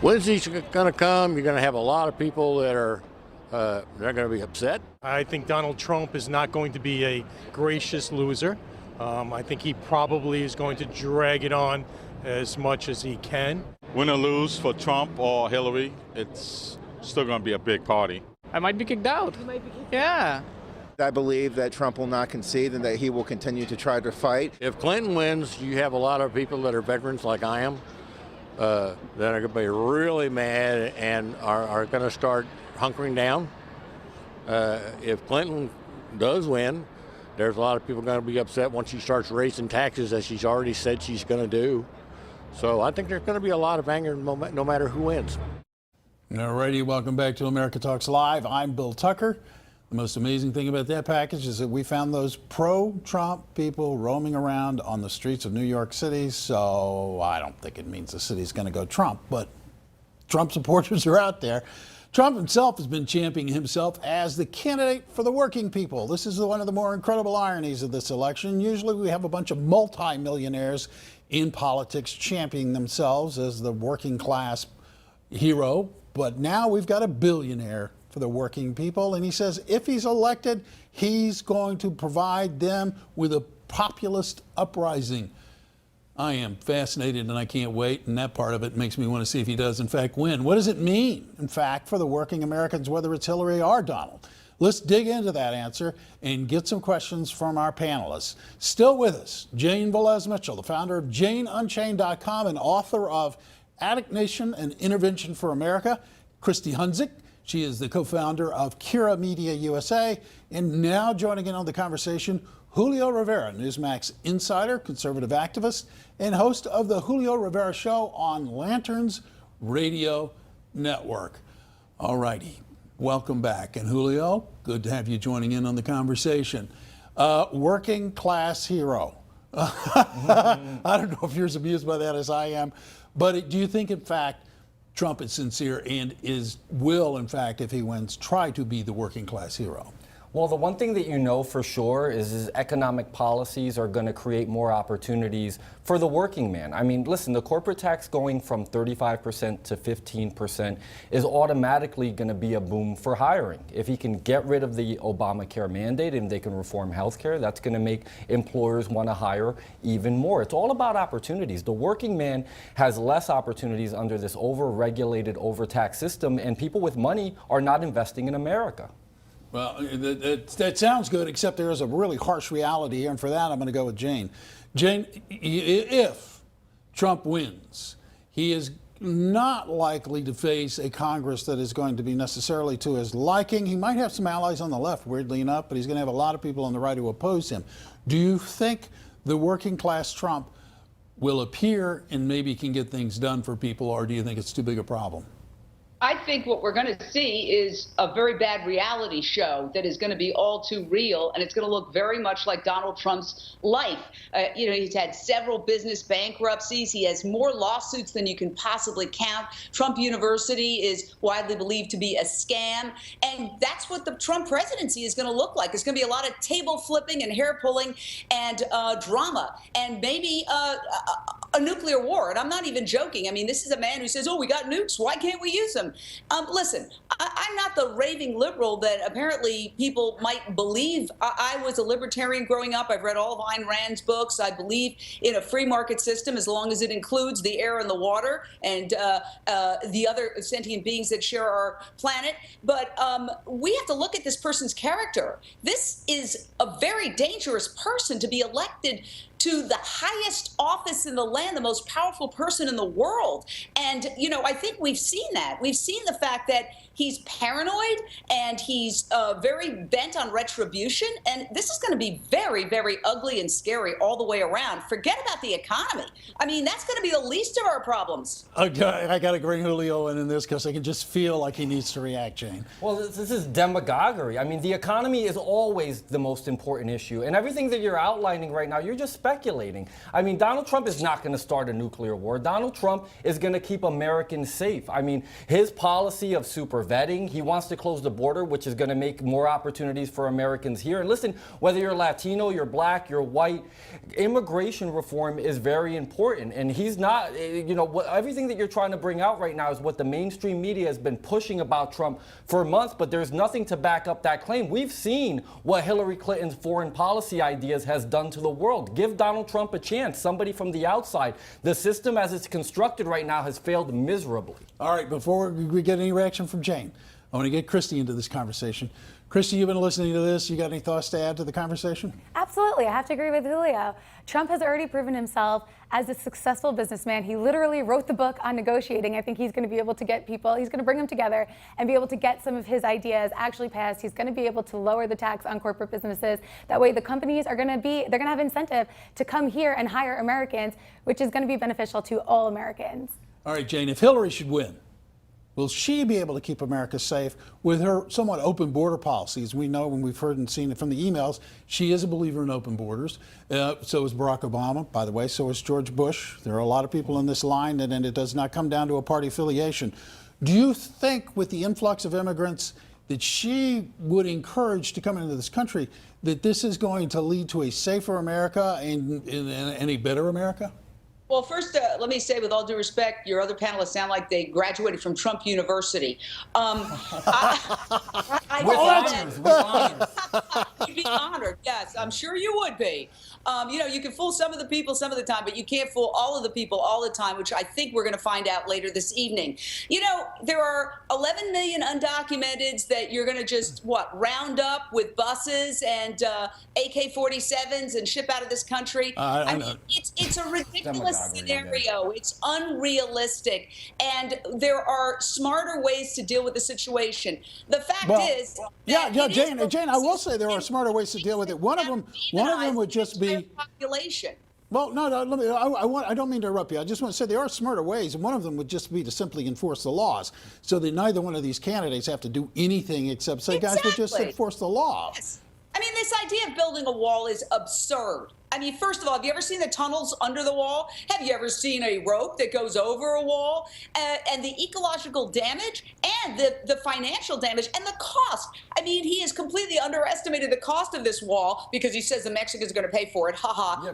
Wednesday's going to come. You're going to have a lot of people that are they're going to be upset. I think Donald Trump is not going to be a gracious loser. I think he probably is going to drag it on as much as he can. Win or lose for Trump or Hillary, it's still going to be a big party. I might be kicked out. You might be kicked out. Yeah. I believe that Trump will not concede and that he will continue to try to fight. If Clinton wins, you have a lot of people that are veterans like I am that are going to be really mad and are going to start hunkering down. If Clinton does win, there's a lot of people going to be upset once she starts raising taxes, as she's already said she's going to do. So I think there's going to be a lot of anger no matter who wins. All righty, welcome back to America Talks Live. I'm Bill Tucker. The most amazing thing about that package is that we found those pro-Trump people roaming around on the streets of New York City. So I don't think it means the city's going to go Trump, but Trump supporters are out there. Trump himself has been championing himself as the candidate for the working people. This is one of the more incredible ironies of this election. Usually we have a bunch of multi-millionaires in politics championing themselves as the working class hero, but now we've got a billionaire for the working people, and he says if he's elected, he's going to provide them with a populist uprising. I am fascinated and I can't wait, and that part of it makes me want to see if he does in fact win. What does it mean, in fact, for the working Americans, whether it's Hillary or Donald? Let's dig into that answer and get some questions from our panelists. Still with us, Jane Velez Mitchell, the founder of JaneUnchained.com and author of Addict Nation, an Intervention for America. Christy Hunzik, she is the co-founder of Kira Media USA, and now joining in on the conversation, Julio Rivera, Newsmax insider, conservative activist, and host of the Julio Rivera Show on Lanterns Radio Network. All righty, welcome back. And Julio, good to have you joining in on the conversation. Working class hero. I don't know if you're as amused by that as I am, but do you think, in fact, Trump is sincere and will, in fact, if he wins, try to be the working class hero? Well, the one thing that you know for sure is his economic policies are going to create more opportunities for the working man. I mean, listen, the corporate tax going from 35% to 15% is automatically going to be a boom for hiring. If he can get rid of the Obamacare mandate and they can reform healthcare, that's going to make employers want to hire even more. It's all about opportunities. The working man has less opportunities under this over-regulated, overtaxed system, and people with money are not investing in America. Well, that sounds good, except there is a really harsh reality here, and for that I'm going to go with Jane. Jane, if Trump wins, he is not likely to face a Congress that is going to be necessarily to his liking. He might have some allies on the left, weirdly enough, but he's going to have a lot of people on the right who oppose him. Do you think the working class Trump will appear and maybe can get things done for people, or do you think it's too big a problem? I think what we're going to see is a very bad reality show that is going to be all too real, and it's going to look very much like Donald Trump's life. He's had several business bankruptcies. He has more lawsuits than you can possibly count. Trump University is widely believed to be a scam, and that's what the Trump presidency is going to look like. It's going to be a lot of table flipping and hair pulling and drama, and maybe a nuclear war. And I'm not even joking. I mean, this is a man who says, oh, we got nukes. Why can't we use them? Listen, I'm not the raving liberal that apparently people might believe. I was a libertarian growing up. I've read all of Ayn Rand's books. I believe in a free market system as long as it includes the air and the water and the other sentient beings that share our planet. But we have to look at this person's character. This is a very dangerous person to be elected to the highest office in the land, the most powerful person in the world. And, I think we've seen that. We've seen the fact that he's paranoid and he's very bent on retribution. And this is going to be very, very ugly and scary all the way around. Forget about the economy. I mean, that's going to be the least of our problems. I got to bring Julio in this because I can just feel like he needs to react, Jane. Well, this is demagoguery. I mean, the economy is always the most important issue. And everything that you're outlining right now, you're just speculating. I mean, Donald Trump is not going to start a nuclear war. Donald Trump is going to keep Americans safe. I mean, his policy of supervision vetting. He wants to close the border, which is going to make more opportunities for Americans here. And listen, whether you're Latino, you're black, you're white, immigration reform is very important. And he's not, everything that you're trying to bring out right now is what the mainstream media has been pushing about Trump for months, but there's nothing to back up that claim. We've seen what Hillary Clinton's foreign policy ideas has done to the world. Give Donald Trump a chance, somebody from the outside. The system as it's constructed right now has failed miserably. All right, before we get any reaction from Jane, I want to get Christy into this conversation. Christy, you've been listening to this. You got any thoughts to add to the conversation? Absolutely. I have to agree with Julio. Trump has already proven himself as a successful businessman. He literally wrote the book on negotiating. I think he's going to be able to get people, he's going to bring them together and be able to get some of his ideas actually passed. He's going to be able to lower the tax on corporate businesses. That way the companies are going to they're going to have incentive to come here and hire Americans, which is going to be beneficial to all Americans. All right, Jane, if Hillary should win, will she be able to keep America safe with her somewhat open border policies? We know, when we've heard and seen it from the emails, she is a believer in open borders. So is Barack Obama, by the way. So is George Bush. There are a lot of people in this line, and it does not come down to a party affiliation. Do you think with the influx of immigrants that she would encourage to come into this country, that this is going to lead to a safer America and a better America? Well, first, let me say, with all due respect, your other panelists sound like they graduated from Trump University. You'd be honored. Yes, I'm sure you would be. You can fool some of the people some of the time, but you can't fool all of the people all the time, which I think we're going to find out later this evening. There are 11 million undocumenteds that you're going to just, round up with buses and AK-47s and ship out of this country. I mean, it's a ridiculous scenario. It's unrealistic, and there are smarter ways to deal with the situation. The fact is, Jane, I will say there are smarter ways to deal with it. One of them would just be population. Well, no, I don't mean to interrupt you. I just want to say there are smarter ways, and one of them would just be to simply enforce the laws, so that neither one of these candidates have to do anything except say, guys, we'll just enforce the law. Yes. I mean, this idea of building a wall is absurd. I mean, first of all, have you ever seen the tunnels under the wall? Have you ever seen a rope that goes over a wall? And the ecological damage and the financial damage and the cost. I mean, he has completely underestimated the cost of this wall because he says the Mexicans are going to pay for it.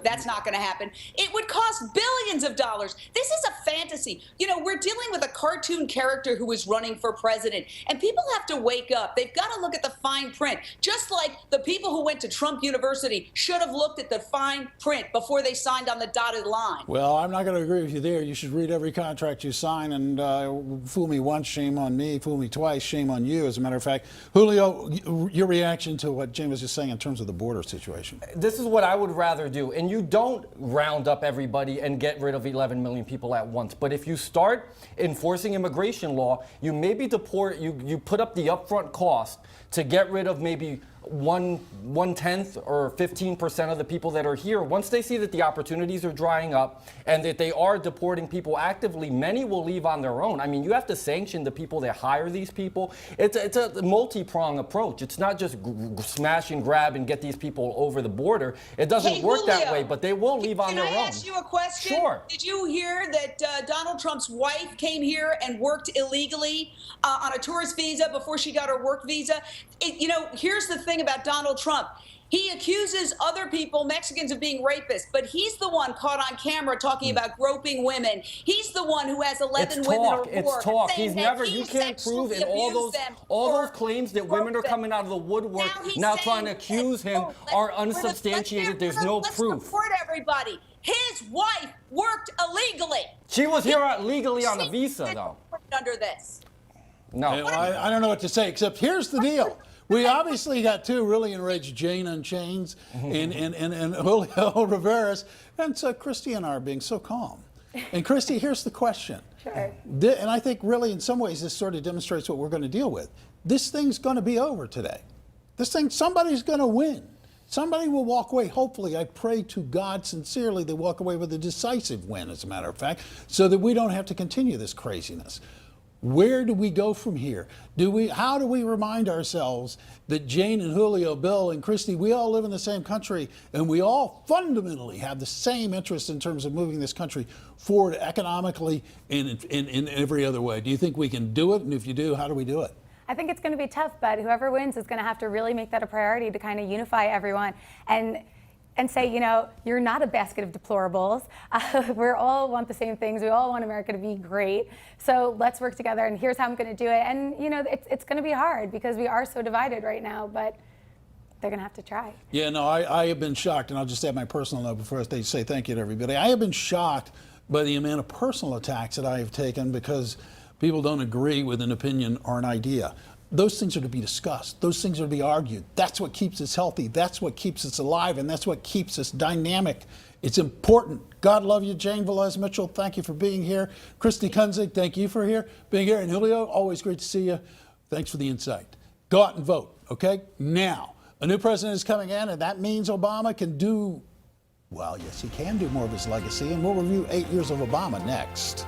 That's not going to happen. It would cost billions of dollars. This is a fantasy. We're dealing with a cartoon character who is running for president, and people have to wake up. They've got to look at the fine print, just like the people who went to Trump University should have looked at the fine print before they signed on the dotted line. Well, I'm not going to agree with you there. You should read every contract you sign, and fool me once, shame on me. Fool me twice, shame on you. As a matter of fact, Julio, your reaction to what Jane was just saying in terms of the border situation. This is what I would rather do. And you don't round up everybody and get rid of 11 million people at once. But if you start enforcing immigration law, you maybe you put up the upfront cost to get rid of maybe 1/10 or 15% of the people that are here. Once they see that the opportunities are drying up and that they are deporting people actively, many will leave on their own. I mean, you have to sanction the people that hire these people. It's a multi-pronged approach. It's not just smash and grab and get these people over the border. It doesn't work that way, but they will leave on their own. Can I ask you a question? Sure. Did you hear that Donald Trump's wife came here and worked illegally on a tourist visa before she got her work visa? Here's the thing about Donald Trump. He accuses other people, Mexicans, of being rapists, but he's the one caught on camera talking about groping women. He's the one who has 11 women or more. It's talk. He's never. You can't prove in all those claims that women are coming out of the woodwork now trying to accuse him are unsubstantiated. There's no proof. Let's report everybody. His wife worked illegally. She was here legally on a visa, though. Under this. No. I don't know what to say, except here's the deal. We obviously got two really enraged Jane Unchained and Julio Rivera, and so Christy and I are being so calm. And Christy, here's the question. Sure. And I think really in some ways this sort of demonstrates what we're going to deal with. This thing's going to be over today. Somebody's going to win. Somebody will walk away. Hopefully, I pray to God sincerely they walk away with a decisive win, as a matter of fact, so that we don't have to continue this craziness. Where do we go from here? How do we remind ourselves that Jane and Julio, Bill and Christy, we all live in the same country, and we all fundamentally have the same interest in terms of moving this country forward economically and in every other way? Do you think we can do it? And if you do, how do we do it? I think it's going to be tough, but whoever wins is going to have to really make that a priority to kind of unify everyone and say, you know, you're not a basket of deplorables. We all want the same things. We all want America to be great. So let's work together, and here's how I'm going to do it. And, you know, it's going to be hard because we are so divided right now, but they're going to have to try. Yeah, no, I have been shocked, and I'll just add my personal note before I say thank you to everybody. I have been shocked by the amount of personal attacks that I have taken because people don't agree with an opinion or an idea. Those things are to be discussed. Those things are to be argued. That's what keeps us healthy. That's what keeps us alive, and that's what keeps us dynamic. It's important. God love you, Jane Velez Mitchell. Thank you for being here. Christy Kunzig, thank you for being here. And Julio, always great to see you. Thanks for the insight. Go out and vote, okay? Now, a new president is coming in, and that means Obama can do, well, yes, he can do more of his legacy, and we'll review 8 years of Obama next.